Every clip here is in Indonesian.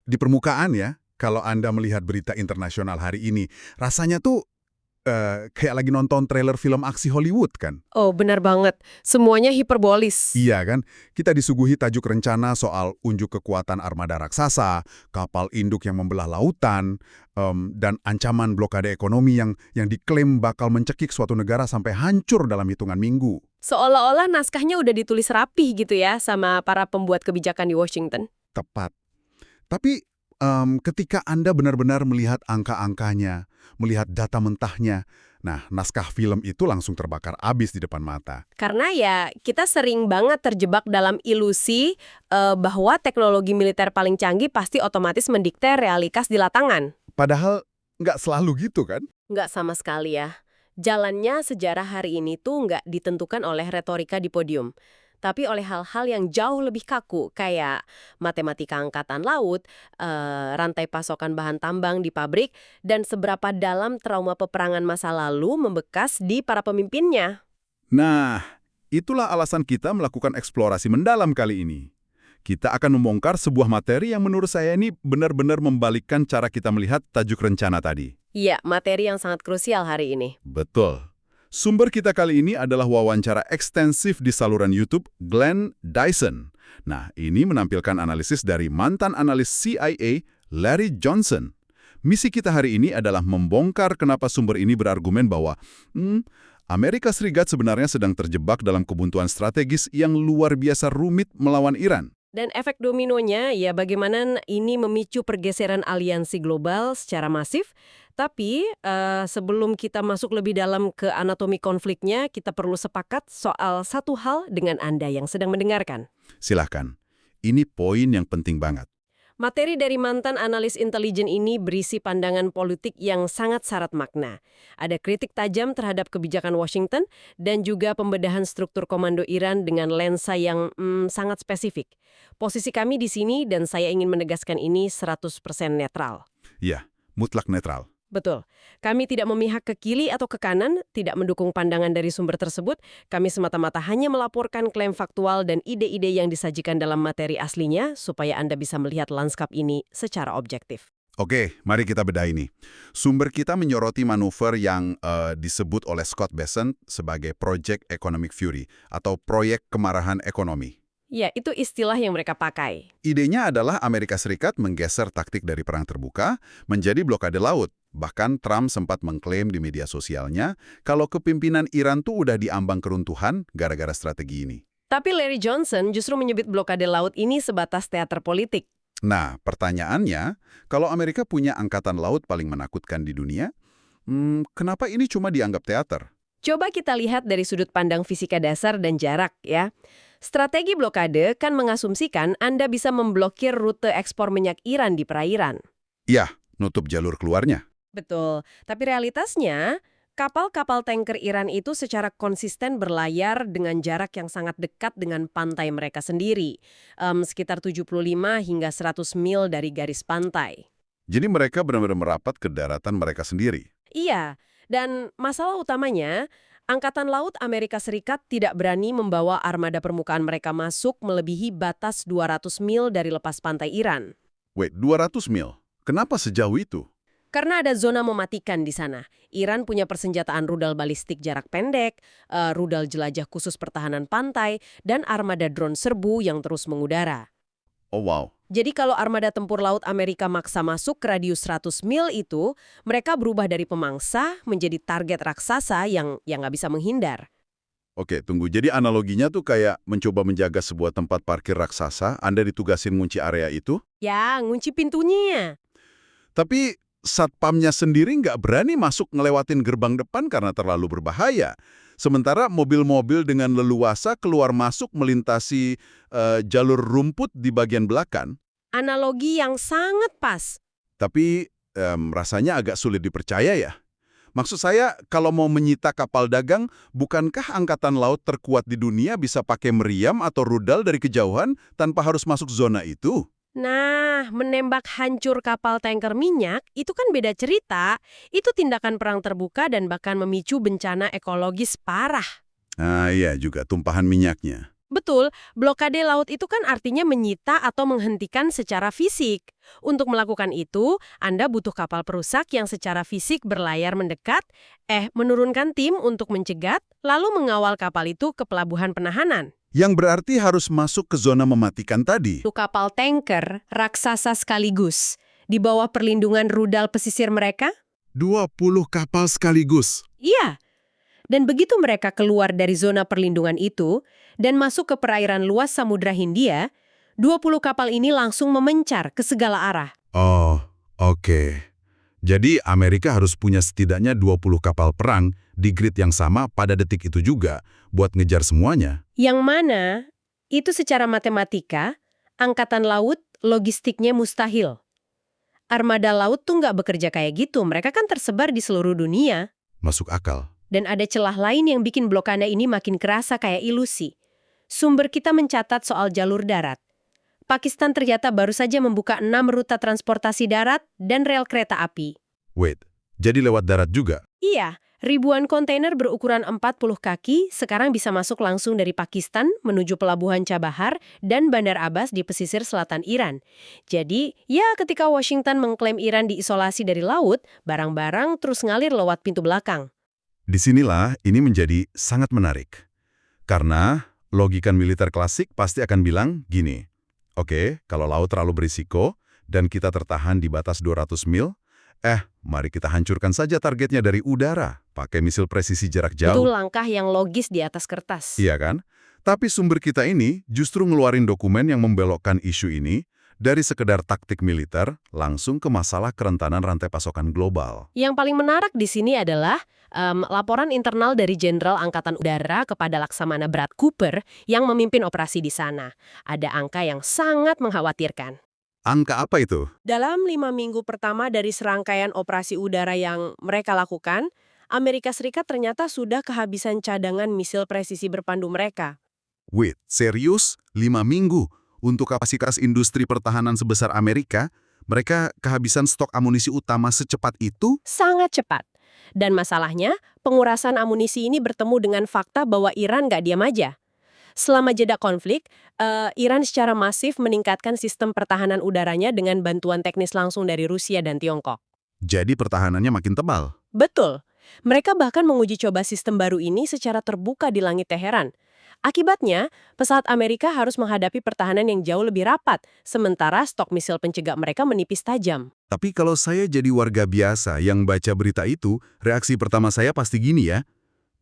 Di permukaan ya, kalau Anda melihat berita internasional hari ini, rasanya tuh kayak lagi nonton trailer film aksi Hollywood kan? Oh, benar banget. Semuanya hiperbolis. Iya kan? Kita disuguhi tajuk rencana soal unjuk kekuatan armada raksasa, kapal induk yang membelah lautan, dan ancaman blokade ekonomi yang diklaim bakal mencekik suatu negara sampai hancur dalam hitungan minggu. Seolah-olah naskahnya udah ditulis rapih gitu ya sama para pembuat kebijakan di Washington. Tepat. Tapi ketika Anda benar-benar melihat angka-angkanya, melihat data mentahnya, nah naskah film itu langsung terbakar abis di depan mata. Karena ya kita sering banget terjebak dalam ilusi bahwa teknologi militer paling canggih pasti otomatis mendikte realitas di lapangan. Padahal nggak selalu gitu kan? Nggak sama sekali ya. Jalannya sejarah hari ini tuh nggak ditentukan oleh retorika di podium, tapi oleh hal-hal yang jauh lebih kaku, kayak matematika angkatan laut, rantai pasokan bahan tambang di pabrik, dan seberapa dalam trauma peperangan masa lalu membekas di para pemimpinnya. Nah, itulah alasan kita melakukan eksplorasi mendalam kali ini. Kita akan membongkar sebuah materi yang menurut saya ini benar-benar membalikkan cara kita melihat tajuk rencana tadi. Iya, materi yang sangat krusial hari ini. Betul. Sumber kita kali ini adalah wawancara ekstensif di saluran YouTube Glenn Dyson. Nah, ini menampilkan analisis dari mantan analis CIA Larry Johnson. Misi kita hari ini adalah membongkar kenapa sumber ini berargumen bahwa Amerika Serikat sebenarnya sedang terjebak dalam kebuntuan strategis yang luar biasa rumit melawan Iran. Dan efek dominonya, ya bagaimana ini memicu pergeseran aliansi global secara masif. Tapi sebelum kita masuk lebih dalam ke anatomi konfliknya, kita perlu sepakat soal satu hal dengan Anda yang sedang mendengarkan. Silahkan. Ini poin yang penting banget. Materi dari mantan analis intelijen ini berisi pandangan politik yang sangat syarat makna. Ada kritik tajam terhadap kebijakan Washington dan juga pembedahan struktur komando Iran dengan lensa yang sangat spesifik. Posisi kami di sini dan saya ingin menegaskan ini 100% netral. Ya, mutlak netral. Betul. Kami tidak memihak ke kiri atau ke kanan, tidak mendukung pandangan dari sumber tersebut. Kami semata-mata hanya melaporkan klaim faktual dan ide-ide yang disajikan dalam materi aslinya supaya Anda bisa melihat lanskap ini secara objektif. Oke, mari kita bedah ini. Sumber kita menyoroti manuver yang disebut oleh Scott Bessent sebagai Project Economic Fury atau proyek kemarahan ekonomi. Ya, itu istilah yang mereka pakai. Idenya adalah Amerika Serikat menggeser taktik dari perang terbuka menjadi blokade laut. Bahkan Trump sempat mengklaim di media sosialnya kalau kepimpinan Iran tuh udah diambang keruntuhan gara-gara strategi ini. Tapi Larry Johnson justru menyebut blokade laut ini sebatas teater politik. Nah, pertanyaannya, kalau Amerika punya angkatan laut paling menakutkan di dunia, kenapa ini cuma dianggap teater? Coba kita lihat dari sudut pandang fisika dasar dan jarak ya. Strategi blokade kan mengasumsikan Anda bisa memblokir rute ekspor minyak Iran di perairan. Ya, nutup jalur keluarnya. Betul, tapi realitasnya kapal-kapal tanker Iran itu secara konsisten berlayar dengan jarak yang sangat dekat dengan pantai mereka sendiri, sekitar 75 hingga 100 mil dari garis pantai. Jadi mereka benar-benar merapat ke daratan mereka sendiri. Iya, dan masalah utamanya, Angkatan Laut Amerika Serikat tidak berani membawa armada permukaan mereka masuk melebihi batas 200 mil dari lepas pantai Iran. Wait, 200 mil? Kenapa sejauh itu? Karena ada zona mematikan di sana. Iran punya persenjataan rudal balistik jarak pendek, rudal jelajah khusus pertahanan pantai, dan armada drone serbu yang terus mengudara. Oh wow. Jadi kalau armada tempur laut Amerika maksa masuk ke radius 100 mil itu, mereka berubah dari pemangsa menjadi target raksasa yang nggak bisa menghindar. Oke, tunggu. Jadi analoginya tuh kayak mencoba menjaga sebuah tempat parkir raksasa, Anda ditugasin ngunci area itu, Ya, ngunci pintunya. tapi satpamnya sendiri nggak berani masuk ngelewatin gerbang depan karena terlalu berbahaya. Sementara mobil-mobil dengan leluasa keluar masuk melintasi jalur rumput di bagian belakang. Analogi yang sangat pas. Tapi rasanya agak sulit dipercaya ya. Maksud saya, kalau mau menyita kapal dagang, bukankah angkatan laut terkuat di dunia bisa pakai meriam atau rudal dari kejauhan tanpa harus masuk zona itu? Nah, menembak hancur kapal tanker minyak itu kan beda cerita. Itu tindakan perang terbuka dan bahkan memicu bencana ekologis parah. Ah iya juga, tumpahan minyaknya. Betul, blokade laut itu kan artinya menyita atau menghentikan secara fisik. Untuk melakukan itu, Anda butuh kapal perusak yang secara fisik berlayar mendekat, menurunkan tim untuk mencegat, lalu mengawal kapal itu ke pelabuhan penahanan. Yang berarti harus masuk ke zona mematikan tadi. Itu kapal tanker, raksasa sekaligus. Di bawah perlindungan rudal pesisir mereka? 20 kapal sekaligus. Iya. Dan begitu mereka keluar dari zona perlindungan itu dan masuk ke perairan luas Samudra Hindia, 20 kapal ini langsung memencar ke segala arah. Oh, oke. Jadi Amerika harus punya setidaknya 20 kapal perang di grid yang sama pada detik itu juga buat ngejar semuanya. Yang mana, itu secara matematika, angkatan laut logistiknya mustahil. Armada laut tuh nggak bekerja kayak gitu, mereka kan tersebar di seluruh dunia. Masuk akal. Dan ada celah lain yang bikin blokade ini makin kerasa kayak ilusi. Sumber kita mencatat soal jalur darat. Pakistan ternyata baru saja membuka 6 rute transportasi darat dan rel kereta api. Wait, jadi lewat darat juga? Iya, ribuan kontainer berukuran 40 kaki sekarang bisa masuk langsung dari Pakistan menuju pelabuhan Chabahar dan Bandar Abbas di pesisir selatan Iran. Jadi, ya ketika Washington mengklaim Iran diisolasi dari laut, barang-barang terus ngalir lewat pintu belakang. Disinilah ini menjadi sangat menarik. Karena logika militer klasik pasti akan bilang gini, oke, kalau laut terlalu berisiko dan kita tertahan di batas 200 mil, mari kita hancurkan saja targetnya dari udara, pakai misil presisi jarak jauh. Itu langkah yang logis di atas kertas. Iya kan? Tapi sumber kita ini justru ngeluarin dokumen yang membelokkan isu ini dari sekedar taktik militer langsung ke masalah kerentanan rantai pasokan global. Yang paling menarik di sini adalah laporan internal dari Jenderal Angkatan Udara kepada Laksamana Brad Cooper yang memimpin operasi di sana. Ada angka yang sangat mengkhawatirkan. Angka apa itu? Dalam 5 minggu pertama dari serangkaian operasi udara yang mereka lakukan, Amerika Serikat ternyata sudah kehabisan cadangan misil presisi berpandu mereka. Wait, serius? 5 minggu? Untuk kapasitas industri pertahanan sebesar Amerika, mereka kehabisan stok amunisi utama secepat itu? Sangat cepat. Dan masalahnya, pengurasan amunisi ini bertemu dengan fakta bahwa Iran nggak diam aja. Selama jeda konflik, Iran secara masif meningkatkan sistem pertahanan udaranya dengan bantuan teknis langsung dari Rusia dan Tiongkok. Jadi pertahanannya makin tebal. Betul. Mereka bahkan menguji coba sistem baru ini secara terbuka di langit Teheran. Akibatnya, pesawat Amerika harus menghadapi pertahanan yang jauh lebih rapat, sementara stok misil pencegah mereka menipis tajam. Tapi kalau saya jadi warga biasa yang baca berita itu, reaksi pertama saya pasti gini ya.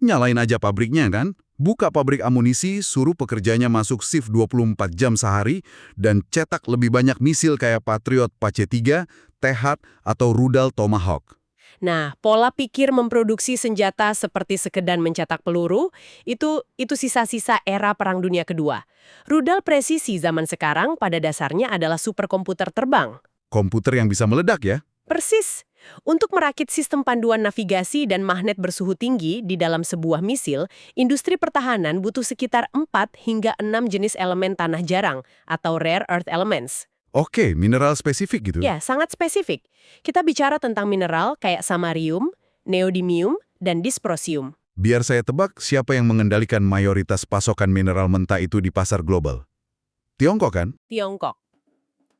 Nyalain aja pabriknya kan? Buka pabrik amunisi, suruh pekerjanya masuk shift 24 jam sehari, dan cetak lebih banyak misil kayak Patriot Pac-3, Tehat, atau rudal Tomahawk. Nah, pola pikir memproduksi senjata seperti sekedar mencetak peluru, itu sisa-sisa era Perang Dunia Kedua. Rudal presisi zaman sekarang pada dasarnya adalah superkomputer terbang. Komputer yang bisa meledak ya? Persis. Untuk merakit sistem panduan navigasi dan magnet bersuhu tinggi di dalam sebuah misil, industri pertahanan butuh sekitar 4 hingga 6 jenis elemen tanah jarang atau rare earth elements. Oke, mineral spesifik gitu? Ya, sangat spesifik. Kita bicara tentang mineral kayak samarium, neodymium, dan dysprosium. Biar saya tebak siapa yang mengendalikan mayoritas pasokan mineral mentah itu di pasar global. Tiongkok kan? Tiongkok.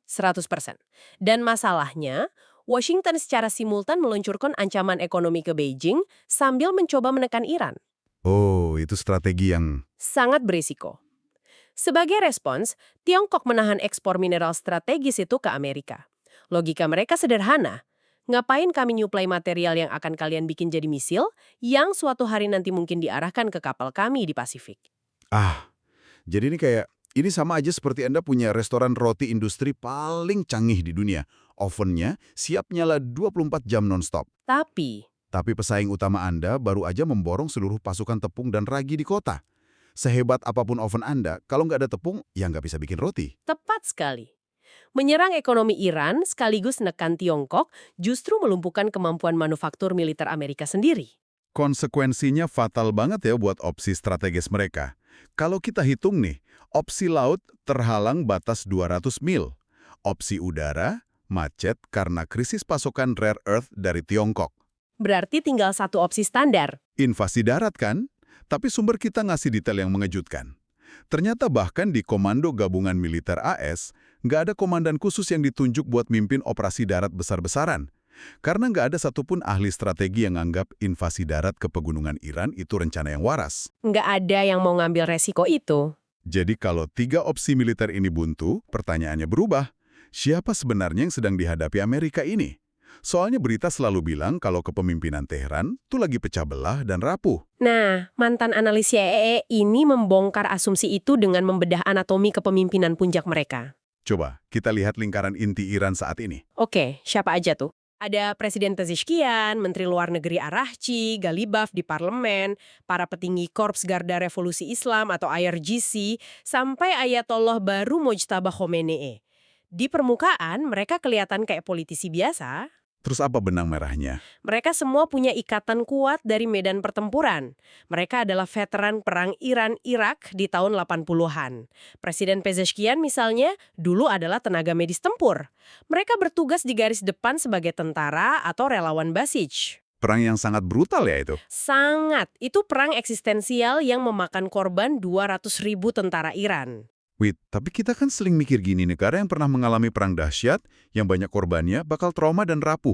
100%. Dan masalahnya, Washington secara simultan meluncurkan ancaman ekonomi ke Beijing sambil mencoba menekan Iran. Oh, itu strategi yang... Sangat berisiko. Sebagai respons, Tiongkok menahan ekspor mineral strategis itu ke Amerika. Logika mereka sederhana. Ngapain kami nyuplai material yang akan kalian bikin jadi misil, yang suatu hari nanti mungkin diarahkan ke kapal kami di Pasifik? Jadi ini sama aja seperti Anda punya restoran roti industri paling canggih di dunia. Ovennya siap nyala 24 jam nonstop. Tapi Pesaing utama Anda baru aja memborong seluruh pasukan tepung dan ragi di kota. Sehebat apapun oven Anda, kalau nggak ada tepung, ya nggak bisa bikin roti. tepat sekali. Menyerang ekonomi Iran sekaligus nekan Tiongkok justru melumpuhkan kemampuan manufaktur militer Amerika sendiri. Konsekuensinya fatal banget ya buat opsi strategis mereka. Kalau kita hitung nih, opsi laut terhalang batas 200 mil. Opsi udara, macet karena krisis pasokan rare earth dari Tiongkok. Berarti tinggal satu opsi standar. Invasi darat kan? Tapi sumber kita ngasih detail yang mengejutkan. Ternyata bahkan di Komando Gabungan Militer AS, nggak ada komandan khusus yang ditunjuk buat mimpin operasi darat besar-besaran. Karena nggak ada satupun ahli strategi yang anggap invasi darat ke pegunungan Iran itu rencana yang waras. Nggak ada yang mau ngambil resiko itu. Jadi kalau 3 opsi militer ini buntu, pertanyaannya berubah. Siapa sebenarnya yang sedang dihadapi Amerika ini? Soalnya berita selalu bilang kalau kepemimpinan Teheran tuh lagi pecah belah dan rapuh. Nah, mantan analis CIA ini membongkar asumsi itu dengan membedah anatomi kepemimpinan puncak mereka. Coba kita lihat lingkaran inti Iran saat ini. Oke, siapa aja tuh? Ada Presiden Pezeshkian, Menteri Luar Negeri Arahchi, Galibaf di parlemen, para petinggi Korps Garda Revolusi Islam atau IRGC, sampai Ayatollah baru Mojtaba Khomeini. Di permukaan, mereka kelihatan kayak politisi biasa. Terus apa benang merahnya? Mereka semua punya ikatan kuat dari medan pertempuran. Mereka adalah veteran perang Iran-Irak di tahun 80-an. Presiden Pezeshkian misalnya dulu adalah tenaga medis tempur. Mereka bertugas di garis depan sebagai tentara atau relawan Basij. Perang yang sangat brutal ya itu. Sangat. Itu perang eksistensial yang memakan korban 200.000 tentara Iran. Wait, tapi kita kan sering mikir gini, negara yang pernah mengalami perang dahsyat, yang banyak korbannya, bakal trauma dan rapuh.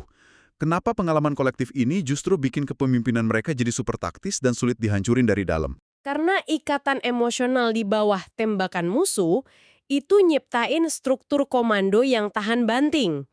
Kenapa pengalaman kolektif ini justru bikin kepemimpinan mereka jadi super taktis dan sulit dihancurin dari dalam? Karena ikatan emosional di bawah tembakan musuh, itu nyiptain struktur komando yang tahan banting.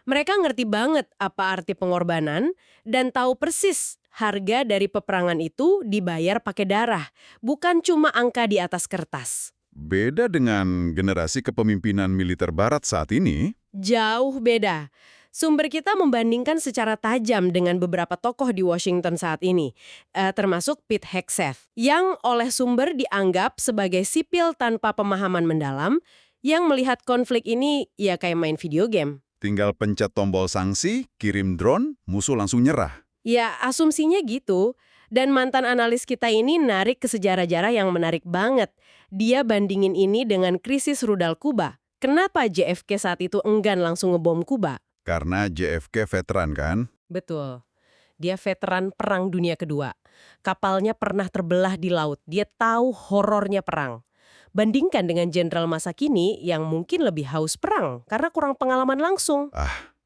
Mereka ngerti banget apa arti pengorbanan dan tahu persis harga dari peperangan itu dibayar pakai darah, bukan cuma angka di atas kertas. Beda dengan generasi kepemimpinan militer barat saat ini. Jauh beda. Sumber kita membandingkan secara tajam dengan beberapa tokoh di Washington saat ini, termasuk Pete Hegseth, yang oleh sumber dianggap sebagai sipil tanpa pemahaman mendalam, yang melihat konflik ini ya kayak main video game. Tinggal pencet tombol sanksi, kirim drone, musuh langsung nyerah. Ya, asumsinya gitu. Dan mantan analis kita ini narik ke sejarah-sejarah yang menarik banget. Dia bandingin ini dengan krisis rudal Kuba. Kenapa JFK saat itu enggan langsung ngebom Kuba? Karena JFK veteran kan? Betul. Dia veteran Perang Dunia Kedua. Kapalnya pernah terbelah di laut. Dia tahu horornya perang. Bandingkan dengan jenderal masa kini yang mungkin lebih haus perang karena kurang pengalaman langsung.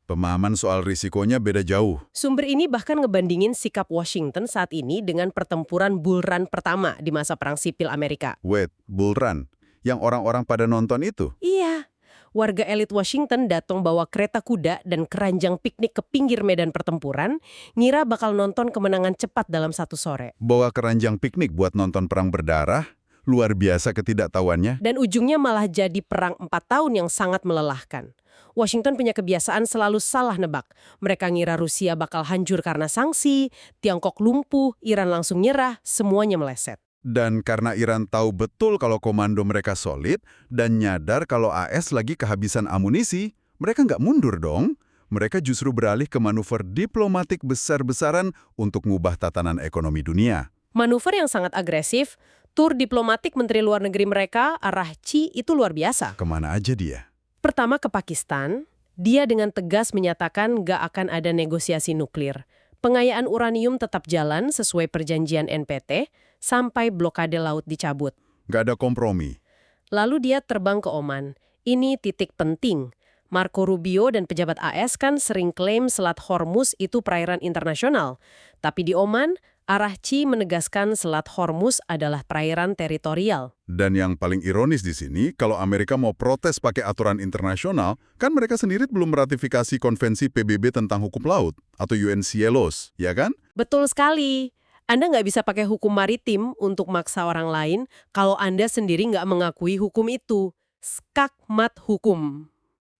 Pemahaman soal risikonya beda jauh. Sumber ini bahkan ngebandingin sikap Washington saat ini dengan pertempuran Bull Run pertama di masa Perang Sipil Amerika. Wait, Bull Run? Yang orang-orang pada nonton itu? Iya. Warga elit Washington datang bawa kereta kuda dan keranjang piknik ke pinggir medan pertempuran, ngira bakal nonton kemenangan cepat dalam satu sore. Bawa keranjang piknik buat nonton perang berdarah? Luar biasa ketidaktahuannya. Dan ujungnya malah jadi perang 4 tahun yang sangat melelahkan. Washington punya kebiasaan selalu salah nebak. Mereka ngira Rusia bakal hancur karena sanksi, Tiongkok lumpuh, Iran langsung nyerah, semuanya meleset. Dan karena Iran tahu betul kalau komando mereka solid dan nyadar kalau AS lagi kehabisan amunisi, mereka nggak mundur dong. Mereka justru beralih ke manuver diplomatik besar-besaran untuk ngubah tatanan ekonomi dunia. Manuver yang sangat agresif, tur diplomatik Menteri Luar Negeri mereka, Arahchi, itu luar biasa. Kemana aja dia? Pertama ke Pakistan, dia dengan tegas menyatakan gak akan ada negosiasi nuklir. Pengayaan uranium tetap jalan sesuai perjanjian NPT sampai blokade laut dicabut. Nggak ada kompromi. Lalu dia terbang ke Oman. Ini titik penting. Marco Rubio dan pejabat AS kan sering klaim Selat Hormuz itu perairan internasional. Tapi di Oman, Arahchi menegaskan Selat Hormuz adalah perairan teritorial. Dan yang paling ironis di sini, kalau Amerika mau protes pakai aturan internasional, kan mereka sendiri belum meratifikasi konvensi PBB tentang hukum laut, atau UNCLOS, ya kan? Betul sekali. Anda nggak bisa pakai hukum maritim untuk maksa orang lain kalau Anda sendiri nggak mengakui hukum itu. Skakmat hukum.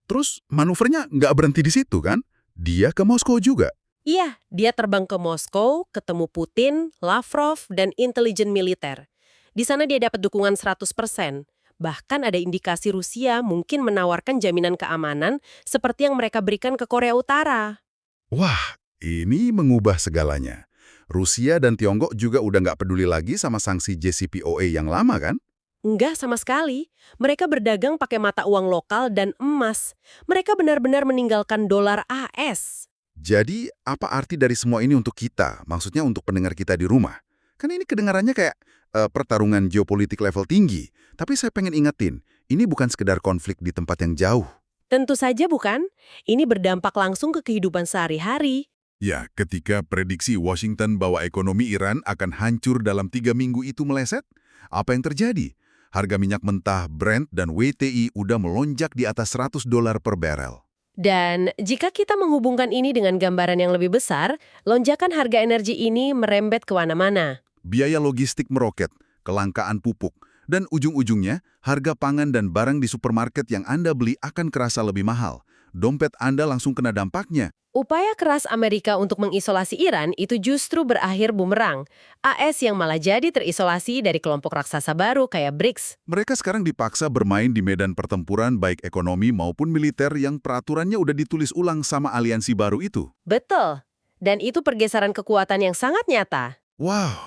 Terus manuvernya nggak berhenti di situ kan? Dia ke Moskow juga. Iya, dia terbang ke Moskow, ketemu Putin, Lavrov, dan intelijen militer. Di sana dia dapat dukungan 100%. Bahkan ada indikasi Rusia mungkin menawarkan jaminan keamanan seperti yang mereka berikan ke Korea Utara. Wah, ini mengubah segalanya. Rusia dan Tiongkok juga udah nggak peduli lagi sama sanksi JCPOA yang lama kan? Enggak sama sekali. Mereka berdagang pakai mata uang lokal dan emas. Mereka benar-benar meninggalkan dolar AS. Jadi, apa arti dari semua ini untuk kita? Maksudnya untuk pendengar kita di rumah. Kan ini kedengarannya kayak pertarungan geopolitik level tinggi. Tapi saya pengen ingetin, ini bukan sekedar konflik di tempat yang jauh. Tentu saja bukan. Ini berdampak langsung ke kehidupan sehari-hari. Ya, ketika prediksi Washington bahwa ekonomi Iran akan hancur dalam 3 minggu itu meleset, apa yang terjadi? Harga minyak mentah Brent dan WTI udah melonjak di atas $100 per barel. Dan jika kita menghubungkan ini dengan gambaran yang lebih besar, lonjakan harga energi ini merembet kemana-mana. Biaya logistik meroket, kelangkaan pupuk, dan ujung-ujungnya harga pangan dan barang di supermarket yang Anda beli akan kerasa lebih mahal. Dompet Anda langsung kena dampaknya. Upaya keras Amerika untuk mengisolasi Iran itu justru berakhir bumerang. AS yang malah jadi terisolasi dari kelompok raksasa baru kayak BRICS. Mereka sekarang dipaksa bermain di medan pertempuran baik ekonomi maupun militer yang peraturannya udah ditulis ulang sama aliansi baru itu. Betul. Dan itu pergeseran kekuatan yang sangat nyata. Wow.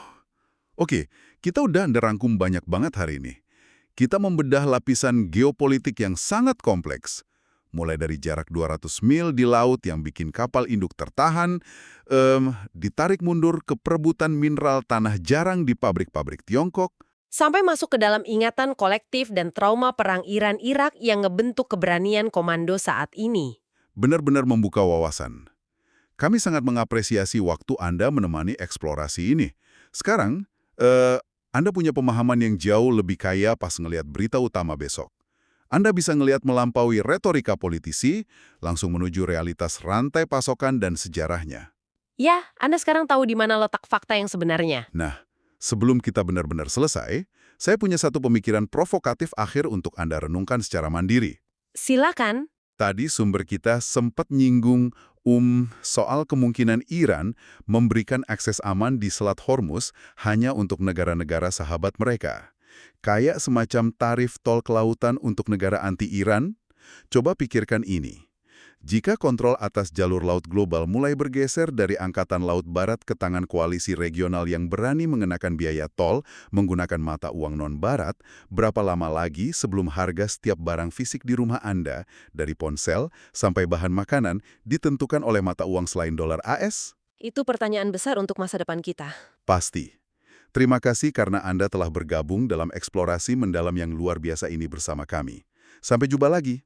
Oke, kita udah rangkum banyak banget hari ini. Kita membedah lapisan geopolitik yang sangat kompleks. Mulai dari jarak 200 mil di laut yang bikin kapal induk tertahan, ditarik mundur ke perebutan mineral tanah jarang di pabrik-pabrik Tiongkok, Sampai masuk ke dalam ingatan kolektif dan trauma perang Iran-Irak yang ngebentuk keberanian komando saat ini. benar-benar membuka wawasan. Kami sangat mengapresiasi waktu Anda menemani eksplorasi ini. Sekarang, Anda punya pemahaman yang jauh lebih kaya pas ngelihat berita utama besok. Anda bisa ngelihat melampaui retorika politisi, langsung menuju realitas rantai pasokan dan sejarahnya. Ya, Anda sekarang tahu di mana letak fakta yang sebenarnya. Nah, sebelum kita benar-benar selesai, saya punya satu pemikiran provokatif akhir untuk Anda renungkan secara mandiri. Silakan. Tadi sumber kita sempat nyinggung soal kemungkinan Iran memberikan akses aman di Selat Hormuz hanya untuk negara-negara sahabat mereka. Kayak semacam tarif tol kelautan untuk negara anti-Iran. Coba pikirkan ini. Jika kontrol atas jalur laut global mulai bergeser dari Angkatan Laut Barat ke tangan koalisi regional yang berani mengenakan biaya tol menggunakan mata uang non-barat, berapa lama lagi sebelum harga setiap barang fisik di rumah Anda, dari ponsel sampai bahan makanan, ditentukan oleh mata uang selain dolar AS? Itu pertanyaan besar untuk masa depan kita. Pasti. Terima kasih karena Anda telah bergabung dalam eksplorasi mendalam yang luar biasa ini bersama kami. Sampai jumpa lagi.